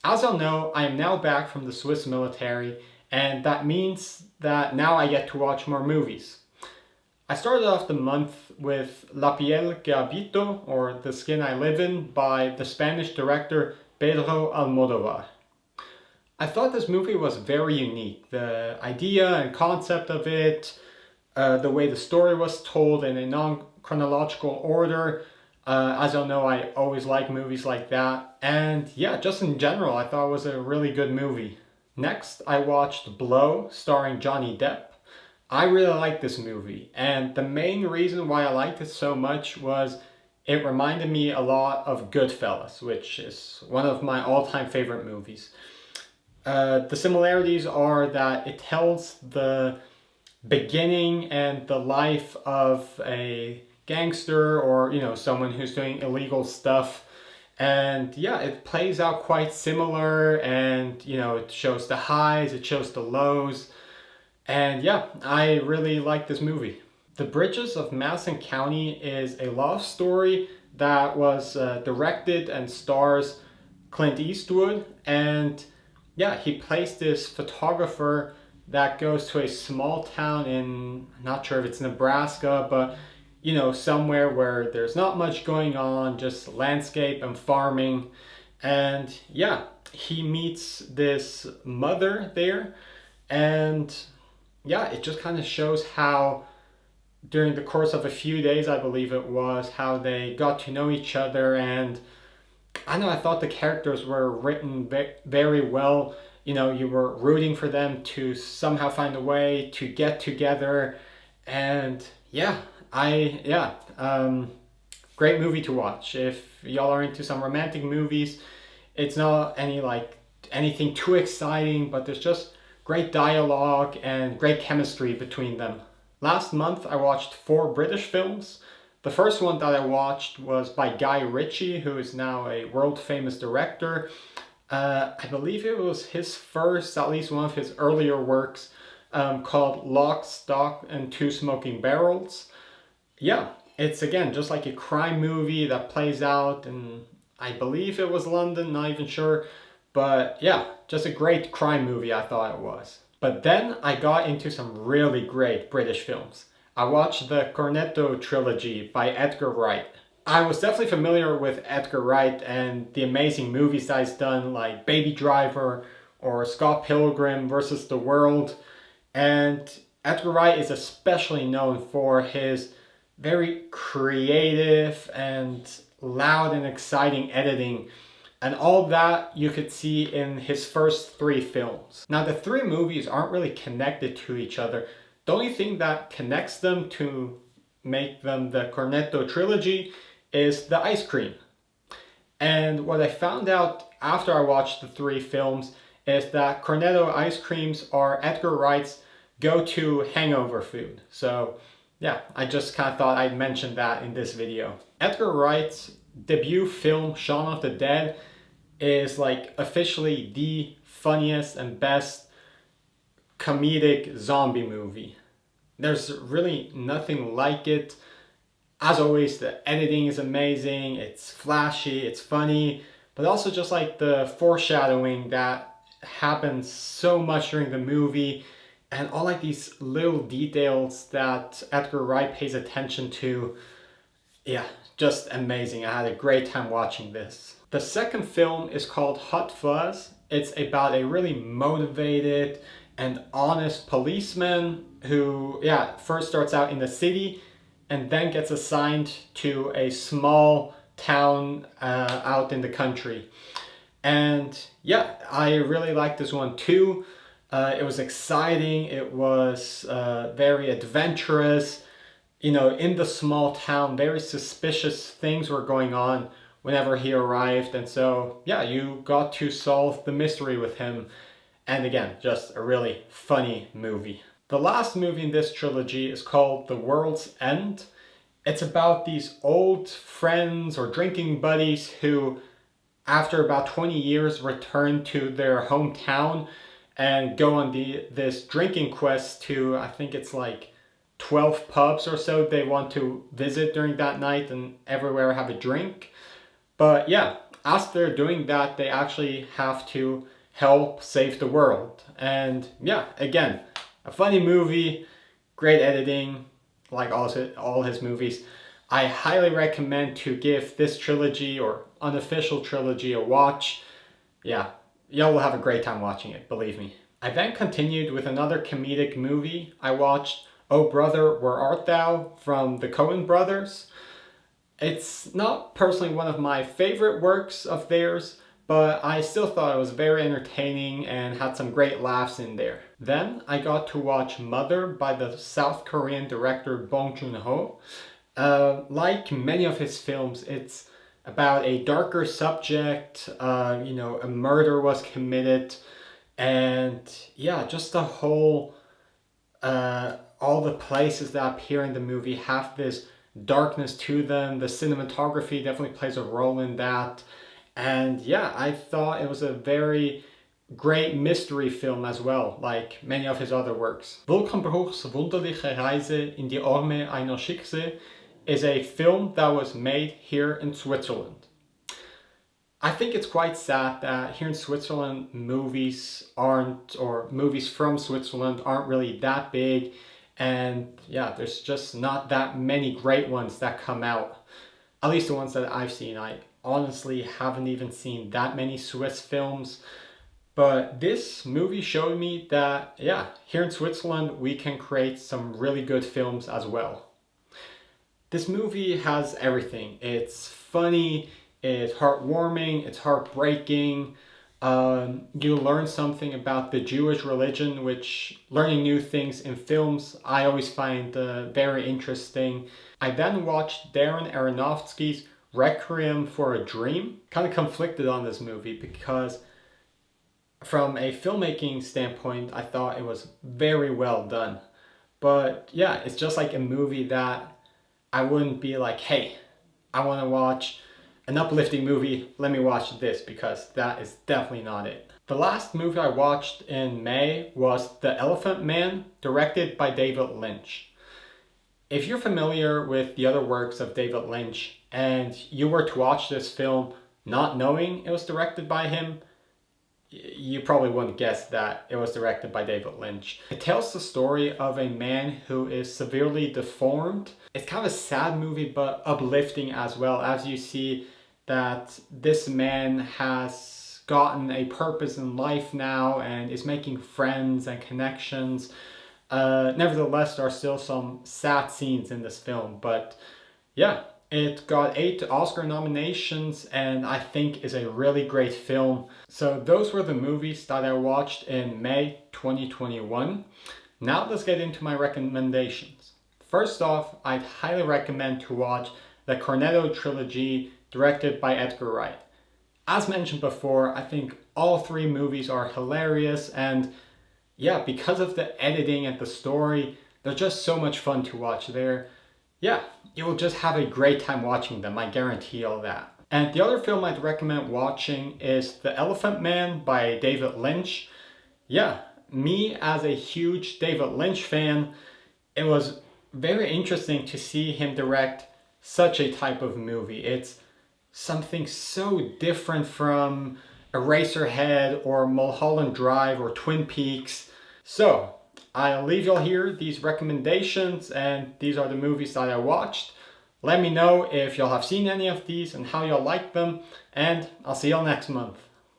As you'll know, I am now back from the Swiss military, and that means that now I get to watch more movies. I started off the month with La piel que habito, or The Skin I Live In, by the Spanish director Pedro Almodovar. I thought this movie was very unique. The idea and concept of it, the way the story was told in a non-chronological order. As you'll know, I always like movies like that. And yeah, just in general, I thought it was a really good movie. Next, I watched Blow, starring Johnny Depp. I really liked this movie, and the main reason why I liked it so much was it reminded me a lot of Goodfellas, which is one of my all-time favorite movies. The similarities are that it tells the beginning and the life of a gangster, or someone who's doing illegal stuff, and yeah, it plays out quite similar, and it shows the highs, it shows the lows, and yeah, I really like this movie. The Bridges of Madison County is a love story that was directed and stars Clint Eastwood, and yeah, he plays this photographer that goes to a small town in, I'm not sure if it's Nebraska, but somewhere where there's not much going on, just landscape and farming. And yeah, he meets this mother there, and yeah, it just kind of shows how during the course of a few days, I believe it was, how they got to know each other. And I know I thought the characters were written very well. You were rooting for them to somehow find a way to get together. And yeah, great movie to watch. If y'all are into some romantic movies, it's not anything too exciting, but there's just great dialogue and great chemistry between them. Last month I watched 4 British films. The first one that I watched was by Guy Ritchie, who is now a world famous director. I believe it was his first, at least one of his earlier works, called Lock, Stock, and Two Smoking Barrels. Yeah, it's again just like a crime movie that plays out in, I believe it was London, not even sure. But yeah, just a great crime movie, I thought it was. But then I got into some really great British films. I watched the Cornetto trilogy by Edgar Wright. I was definitely familiar with Edgar Wright and the amazing movies that he's done, like Baby Driver or Scott Pilgrim versus the World. And Edgar Wright is especially known for his very creative and loud and exciting editing. And all that you could see in his first 3 films. Now, the 3 movies aren't really connected to each other. The only thing that connects them to make them the Cornetto trilogy is the ice cream. And what I found out after I watched the 3 films is that Cornetto ice creams are Edgar Wright's go-to hangover food. So yeah, I just kind of thought I'd mention that in this video. Edgar Wright's debut film, Shaun of the Dead, is like officially the funniest and best comedic zombie movie. There's really nothing like it. As always, the editing is amazing, it's flashy, it's funny, but also just like the foreshadowing that happens so much during the movie, and all like these little details that Edgar Wright pays attention to. Yeah, just amazing. I had a great time watching this. The second film is called Hot Fuzz. It's about a really motivated and honest policeman who, yeah, first starts out in the city and then gets assigned to a small town out in the country. And yeah, I really liked this one too. It was exciting. It was very adventurous. In the small town, very suspicious things were going on whenever he arrived. And so, yeah, you got to solve the mystery with him. And again, just a really funny movie. The last movie in this trilogy is called The World's End. It's about these old friends or drinking buddies who, after about 20 years, return to their hometown and go on this drinking quest to, I think it's like 12 pubs or so they want to visit during that night and everywhere have a drink. But yeah, as they're doing that, they actually have to help save the world. And yeah, again, a funny movie, great editing, like all his movies. I highly recommend to give this trilogy or unofficial trilogy a watch. Yeah, y'all will have a great time watching it, believe me. I then continued with another comedic movie. I watched Oh Brother, Where Art Thou from the Coen brothers. It's not personally one of my favorite works of theirs, but I still thought it was very entertaining and had some great laughs in there. Then I got to watch Mother by the South Korean director Bong Joon-ho. Like many of his films, it's about a darker subject. A murder was committed, and yeah, just the whole, all the places that appear in the movie have this darkness to them. The cinematography definitely plays a role in that. And yeah, I thought it was a very great mystery film as well, like many of his other works. Wolkenbruch's wunderliche Reise in die Arme einer Schicksal is a film that was made here in Switzerland. I think it's quite sad that here in Switzerland movies from Switzerland aren't really that big, and yeah, there's just not that many great ones that come out. At least the ones that I've seen. I honestly haven't even seen that many Swiss films. But this movie showed me that, yeah, here in Switzerland we can create some really good films as well. This movie has everything. It's funny, it's heartwarming, it's heartbreaking. You learn something about the Jewish religion, which learning new things in films I always find very interesting. I then watched Darren Aronofsky's Requiem for a Dream. Kind of conflicted on this movie because from a filmmaking standpoint, I thought it was very well done. But yeah, it's just like a movie that I wouldn't be like, hey, I want to watch an uplifting movie, let me watch this, because that is definitely not it. The last movie I watched in May was The Elephant Man, directed by David Lynch. If you're familiar with the other works of David Lynch and you were to watch this film not knowing it was directed by him, you probably wouldn't guess that it was directed by David Lynch. It tells the story of a man who is severely deformed. It's kind of a sad movie, but uplifting as well, as you see that this man has gotten a purpose in life now and is making friends and connections. Nevertheless, there are still some sad scenes in this film, but yeah, it got 8 Oscar nominations and I think is a really great film. So those were the movies that I watched in May 2021. Now let's get into my recommendations. First off, I'd highly recommend to watch the Cornetto trilogy directed by Edgar Wright. As mentioned before, I think all 3 movies are hilarious, and yeah, because of the editing and the story, they're just so much fun to watch. Yeah, you will just have a great time watching them, I guarantee all that. And the other film I'd recommend watching is The Elephant Man by David Lynch. Yeah, me as a huge David Lynch fan, it was very interesting to see him direct such a type of movie. It's something so different from Eraserhead or Mulholland Drive or Twin Peaks. So I'll leave y'all here these recommendations, and these are the movies that I watched. Let me know if y'all have seen any of these and how y'all like them, and I'll see y'all next month.